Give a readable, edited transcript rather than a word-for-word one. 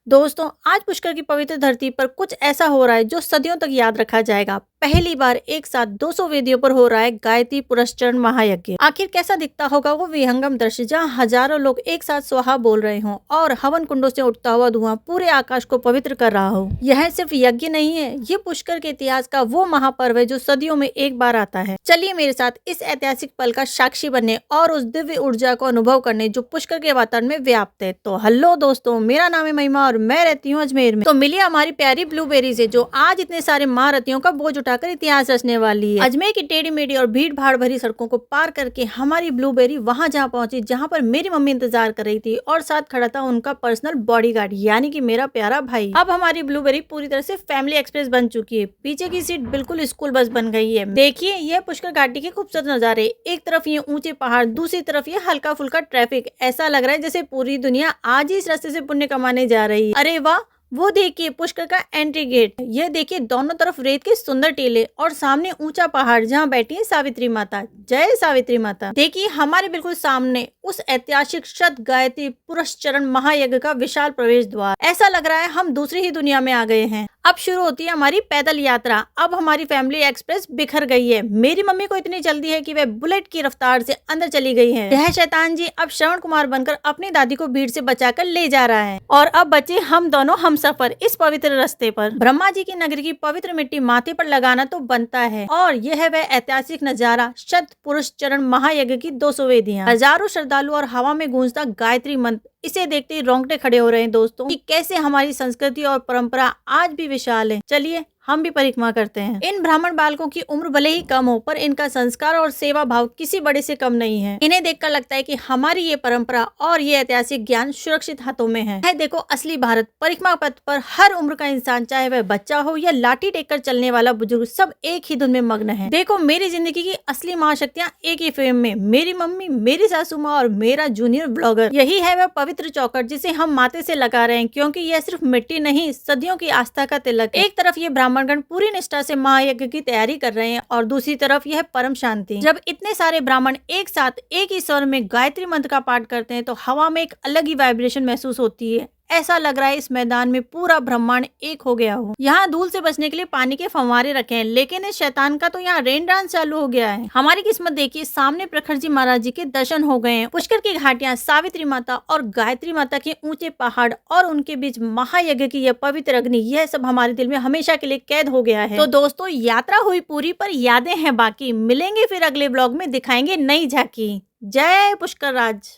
दोस्तों, आज पुष्कर की पवित्र धरती पर कुछ ऐसा हो रहा है जो सदियों तक याद रखा जाएगा। पहली बार एक साथ 200 वेदियों पर हो रहा है गायत्री पुरस्चरण महायज्ञ। आखिर कैसा दिखता होगा वो विहंगम दृश्य, जहां हजारों लोग एक साथ स्वाहा बोल रहे हों और हवन कुंडों से उठता हुआ धुआं पूरे आकाश को पवित्र कर रहा हो। यह सिर्फ यज्ञ नहीं है, ये पुष्कर के इतिहास का वो महापर्व है जो सदियों में एक बार आता है। चलिए मेरे साथ इस ऐतिहासिक पल का साक्षी बनने और उस दिव्य ऊर्जा को अनुभव करने जो पुष्कर के वातावरण में व्याप्त है। तो हेलो दोस्तों, मेरा नाम है महिमा और मैं रहती हूँ अजमेर में। तो मिलिए हमारी प्यारी ब्लूबेरी से, जो आज इतने सारे महारथियों का बोझ उठाकर इतिहास रचने वाली है। अजमेर की टेढ़ी मेढ़ी और भीड़ भाड़ भरी सड़कों को पार करके हमारी ब्लूबेरी वहां जहाँ पहुंची जहाँ पर मेरी मम्मी इंतजार कर रही थी और साथ खड़ा था उनका पर्सनल बॉडीगार्ड, यानी कि मेरा प्यारा भाई। अब हमारी ब्लूबेरी पूरी तरह से फैमिली एक्सप्रेस बन चुकी है। पीछे की सीट बिल्कुल स्कूल बस बन गई है। देखिए यह पुष्कर घाटी के खूबसूरत नजारे, एक तरफ ये ऊंचे पहाड़, दूसरी तरफ ये हल्का फुल्का ट्रैफिक। ऐसा लग रहा है जैसे पूरी दुनिया आज ही इस रास्ते से पुण्य कमाने जा रही है। अरे वाह, वो देखिए पुष्कर का एंट्री गेट। ये देखिए दोनों तरफ रेत के सुंदर टीले और सामने ऊंचा पहाड़ जहाँ बैठी है सावित्री माता। जय सावित्री माता। देखिए हमारे बिल्कुल सामने उस ऐतिहासिक शत गायत्री पुरस्चरण महायज्ञ का विशाल प्रवेश द्वार। ऐसा लग रहा है हम दूसरी ही दुनिया में आ गए हैं। अब शुरू होती है हमारी पैदल यात्रा। अब हमारी फैमिली एक्सप्रेस बिखर गई है। मेरी मम्मी को इतनी जल्दी है कि वह बुलेट की रफ्तार से अंदर चली गई है। यह शैतान जी अब श्रवण कुमार बनकर अपनी दादी को भीड़ से बचाकर ले जा रहा है। और अब बचे हम दोनों हम सफर इस पवित्र रास्ते पर। ब्रह्मा जी की नगरी की पवित्र मिट्टी माथे पर लगाना तो बनता है। और यह है वह ऐतिहासिक नजारा, शत पुरस्चरण महायज्ञ की 200 वेदियां, हजारों श्रद्धालु और हवा में गूंजता गायत्री मंत्र। इसे देखते ही रोंगटे खड़े हो रहे हैं दोस्तों कि कैसे हमारी संस्कृति और परंपरा आज भी विशाल है। चलिए हम भी परिक्रमा करते हैं। इन ब्राह्मण बालकों की उम्र भले ही कम हो, पर इनका संस्कार और सेवा भाव किसी बड़े से कम नहीं है। इन्हें देखकर लगता है कि हमारी ये परंपरा और ये ऐतिहासिक ज्ञान सुरक्षित हाथों में है। देखो असली भारत। परिक्रमा पथ पर हर उम्र का इंसान, चाहे वह बच्चा हो या लाठी टेककर चलने वाला बुजुर्ग, सब एक ही धुन में मग्न है। देखो मेरी जिंदगी की असली महाशक्तियाँ एक ही फ्रेम में, मेरी मम्मी, मेरी सासू माँ और मेरा जूनियर ब्लॉगर। यही है वह पवित्र चौखट जिसे हम माथे से लगा रहे हैं, क्योंकि यह सिर्फ मिट्टी नहीं, सदियों की आस्था का तिलक है। एक तरफ ये ब्राह्मणगण पूरी निष्ठा से महायज्ञ की तैयारी कर रहे हैं और दूसरी तरफ यह परम शांति। जब इतने सारे ब्राह्मण एक साथ एक ही स्वर में गायत्री मंत्र का पाठ करते हैं तो हवा में एक अलग ही वाइब्रेशन महसूस होती है। ऐसा लग रहा है इस मैदान में पूरा ब्रह्मांड एक हो गया हो। यहाँ धूल से बचने के लिए पानी के फव्वारे रखे हैं, लेकिन इस शैतान का तो यहाँ रेन डांस चालू हो गया है। हमारी किस्मत देखिए, सामने प्रखर जी महाराज जी के दर्शन हो गए हैं। पुष्कर की घाटियां, सावित्री माता और गायत्री माता के ऊंचे पहाड़ और उनके बीच महायज्ञ की यह पवित्र अग्नि, यह सब हमारे दिल में हमेशा के लिए कैद हो गया है। तो दोस्तों, यात्रा हुई पूरी पर यादें हैं बाकी। मिलेंगे फिर अगले ब्लॉग में, दिखाएंगे नई झांकी। जय पुष्कर राज।